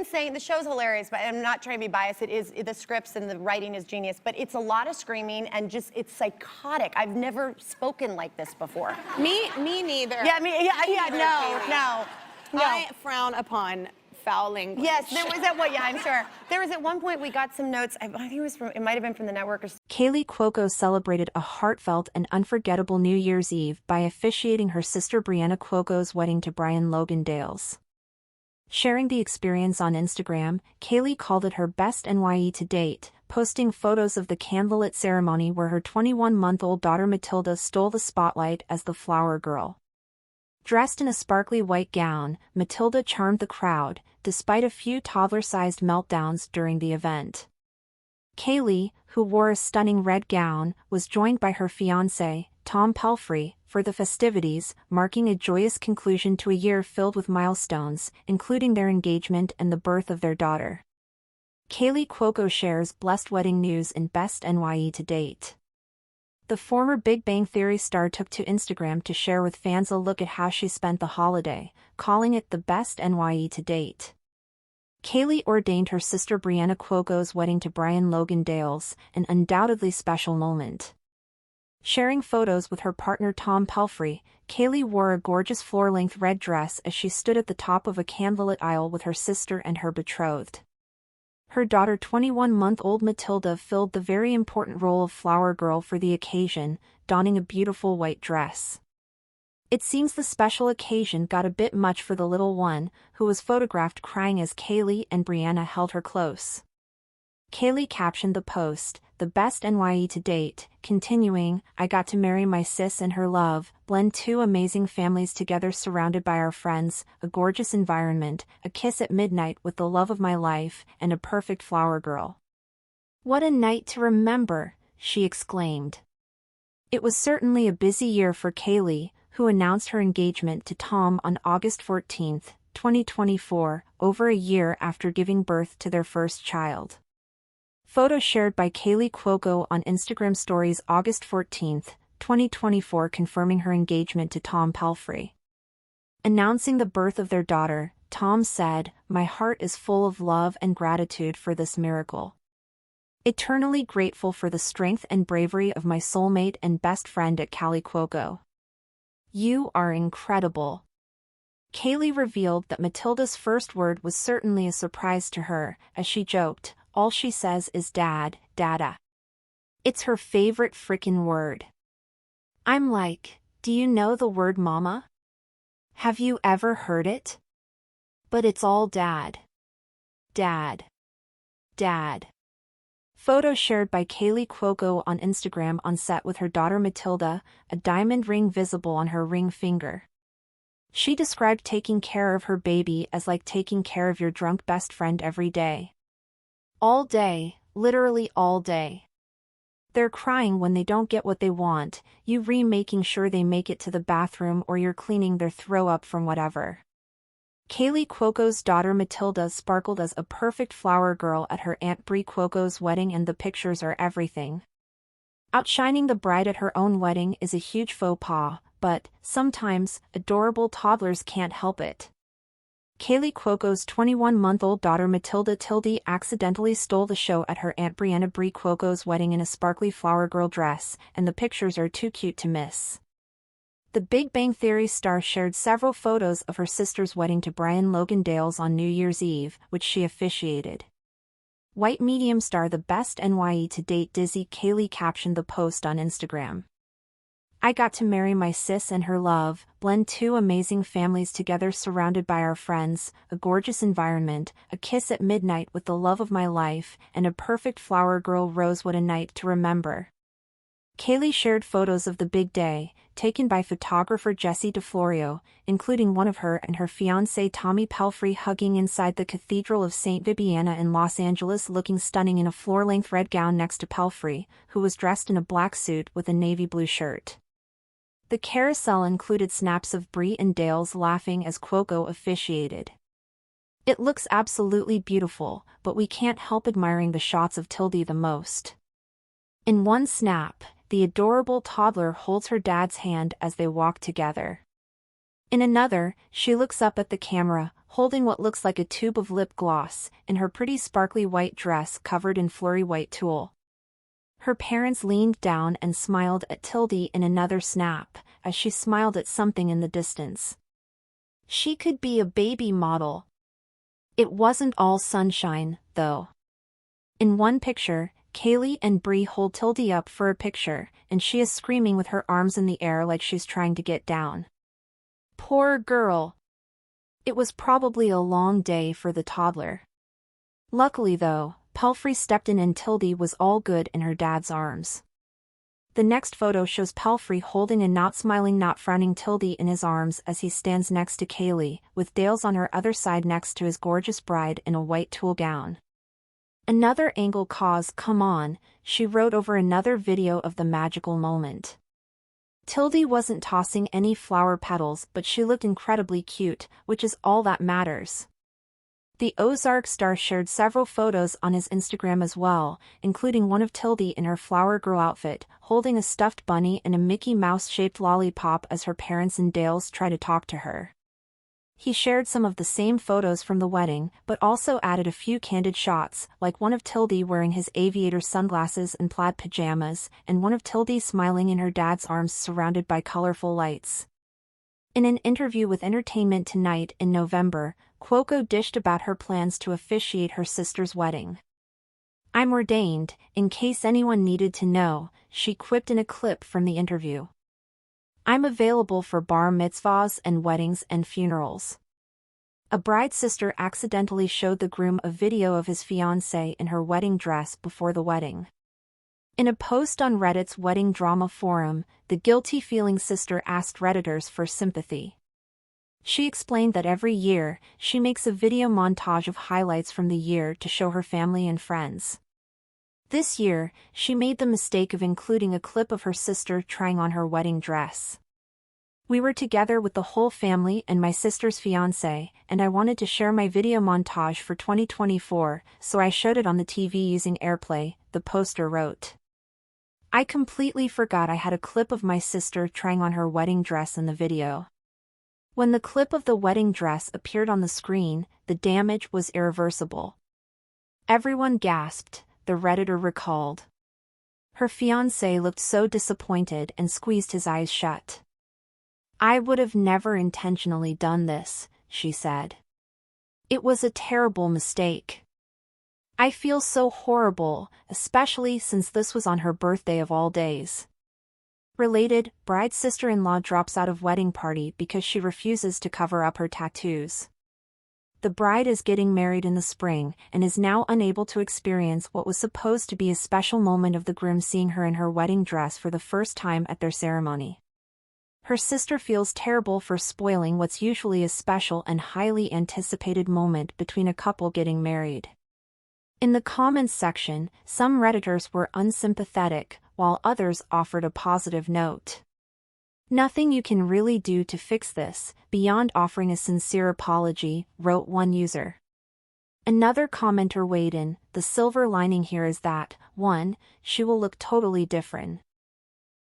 insane. The show's hilarious, but I'm not trying to be biased. It is, the scripts and the writing is genius, but it's a lot of screaming and just, it's psychotic. I've never spoken like this before. Me neither. Yeah, no. I frown upon foul language. Yes, there was at what? Yeah, I'm sure. There was at one point we got some notes. I think it might have been from the network. Kaley Cuoco celebrated a heartfelt and unforgettable New Year's Eve by officiating her sister Brianna Cuoco's wedding to Brian Logan Dales. Sharing the experience on Instagram, Kaley called it her best NYE to date, posting photos of the candlelit ceremony where her 21-month-old daughter Matilda stole the spotlight as the flower girl. Dressed in a sparkly white gown, Matilda charmed the crowd, despite a few toddler-sized meltdowns during the event. Kaley, who wore a stunning red gown, was joined by her fiancé, Tom Pelphrey, for the festivities, marking a joyous conclusion to a year filled with milestones, including their engagement and the birth of their daughter. Kaley Cuoco shares blessed wedding news in Best NYE to date. The former Big Bang Theory star took to Instagram to share with fans a look at how she spent the holiday, calling it the best NYE to date. Kaley ordained her sister Brianna Cuoco's wedding to Brian Logan Dales, an undoubtedly special moment. Sharing photos with her partner Tom Pelphrey, Kaley wore a gorgeous floor-length red dress as she stood at the top of a candlelit aisle with her sister and her betrothed. Her daughter 21-month-old Matilda filled the very important role of flower girl for the occasion, donning a beautiful white dress. It seems the special occasion got a bit much for the little one, who was photographed crying as Kaley and Brianna held her close. Kaley captioned the post, "The best NYE to date," continuing, "I got to marry my sis and her love, blend two amazing families together surrounded by our friends, a gorgeous environment, a kiss at midnight with the love of my life, and a perfect flower girl. What a night to remember," she exclaimed. It was certainly a busy year for Kaley, who announced her engagement to Tom on August 14, 2024, over a year after giving birth to their first child. Photo shared by Kaley Cuoco on Instagram Stories August 14, 2024 confirming her engagement to Tom Pelphrey. Announcing the birth of their daughter, Tom said, "My heart is full of love and gratitude for this miracle. Eternally grateful for the strength and bravery of my soulmate and best friend at Kaley Cuoco. You are incredible." Kaley revealed that Matilda's first word was certainly a surprise to her, as she joked, "All she says is dad, dada. It's her favorite frickin' word. I'm like, do you know the word mama? Have you ever heard it? But it's all dad. Dad. Dad." Photo shared by Kaley Cuoco on Instagram on set with her daughter Matilda, a diamond ring visible on her ring finger. She described taking care of her baby as like taking care of your drunk best friend every day. All day, literally all day. They're crying when they don't get what they want, you making sure they make it to the bathroom, or you're cleaning their throw up from whatever. Kaley Cuoco's daughter Matilda sparkled as a perfect flower girl at her Aunt Brie Cuoco's wedding, and the pictures are everything. Outshining the bride at her own wedding is a huge faux pas, but, sometimes, adorable toddlers can't help it. Kaley Cuoco's 21-month-old daughter Matilda Tildy accidentally stole the show at her Aunt Brianna Brie Cuoco's wedding in a sparkly flower girl dress, and the pictures are too cute to miss. The Big Bang Theory star shared several photos of her sister's wedding to Brian Logan Dales on New Year's Eve, which she officiated. White medium star The Best NYE to date Dizzy Kaley captioned the post on Instagram. "I got to marry my sis and her love, blend two amazing families together surrounded by our friends, a gorgeous environment, a kiss at midnight with the love of my life, and a perfect flower girl rose. What a night to remember." Kaley shared photos of the big day, taken by photographer Jesse DeFlorio, including one of her and her fiancé Tommy Pelphrey hugging inside the Cathedral of St. Vibiana in Los Angeles, looking stunning in a floor-length red gown next to Pelphrey, who was dressed in a black suit with a navy blue shirt. The carousel included snaps of Brie and Dales laughing as Cuoco officiated. "It looks absolutely beautiful, but we can't help admiring the shots of Tildy the most." In one snap, the adorable toddler holds her dad's hand as they walk together. In another, she looks up at the camera, holding what looks like a tube of lip gloss, in her pretty sparkly white dress covered in flurry white tulle. Her parents leaned down and smiled at Tildy in another snap, as she smiled at something in the distance. She could be a baby model. It wasn't all sunshine, though. In one picture, Kaley and Bree hold Tildy up for a picture, and she is screaming with her arms in the air like she's trying to get down. Poor girl. It was probably a long day for the toddler. Luckily though, Pelfrey stepped in and Tildy was all good in her dad's arms. The next photo shows Pelfrey holding a not smiling, not frowning Tildy in his arms as he stands next to Kaley, with Dales on her other side next to his gorgeous bride in a white tulle gown. Another angle cause come on, she wrote over another video of the magical moment. Tildy wasn't tossing any flower petals, but she looked incredibly cute, which is all that matters. The Ozark star shared several photos on his Instagram as well, including one of Tildy in her flower girl outfit, holding a stuffed bunny and a Mickey Mouse-shaped lollipop as her parents and Dales try to talk to her. He shared some of the same photos from the wedding, but also added a few candid shots, like one of Tildy wearing his aviator sunglasses and plaid pajamas, and one of Tildy smiling in her dad's arms surrounded by colorful lights. In an interview with Entertainment Tonight in November, Cuoco dished about her plans to officiate her sister's wedding. "I'm ordained, in case anyone needed to know," she quipped in a clip from the interview. "I'm available for bar mitzvahs and weddings and funerals." A bride's sister accidentally showed the groom a video of his fiancée in her wedding dress before the wedding. In a post on Reddit's wedding drama forum, the guilty-feeling sister asked Redditors for sympathy. She explained that every year, she makes a video montage of highlights from the year to show her family and friends. This year, she made the mistake of including a clip of her sister trying on her wedding dress. "We were together with the whole family and my sister's fiancé, and I wanted to share my video montage for 2024, so I showed it on the TV using AirPlay," the poster wrote. "I completely forgot I had a clip of my sister trying on her wedding dress in the video. When the clip of the wedding dress appeared on the screen, the damage was irreversible." Everyone gasped, the Redditor recalled. Her fiancé looked so disappointed and squeezed his eyes shut. "I would have never intentionally done this," she said. "It was a terrible mistake. I feel so horrible, especially since this was on her birthday of all days." Related, bride's sister-in-law drops out of wedding party because she refuses to cover up her tattoos. The bride is getting married in the spring and is now unable to experience what was supposed to be a special moment of the groom seeing her in her wedding dress for the first time at their ceremony. Her sister feels terrible for spoiling what's usually a special and highly anticipated moment between a couple getting married. In the comments section, some Redditors were unsympathetic, while others offered a positive note. "Nothing you can really do to fix this, beyond offering a sincere apology," wrote one user. Another commenter weighed in, "The silver lining here is that, 1, she will look totally different.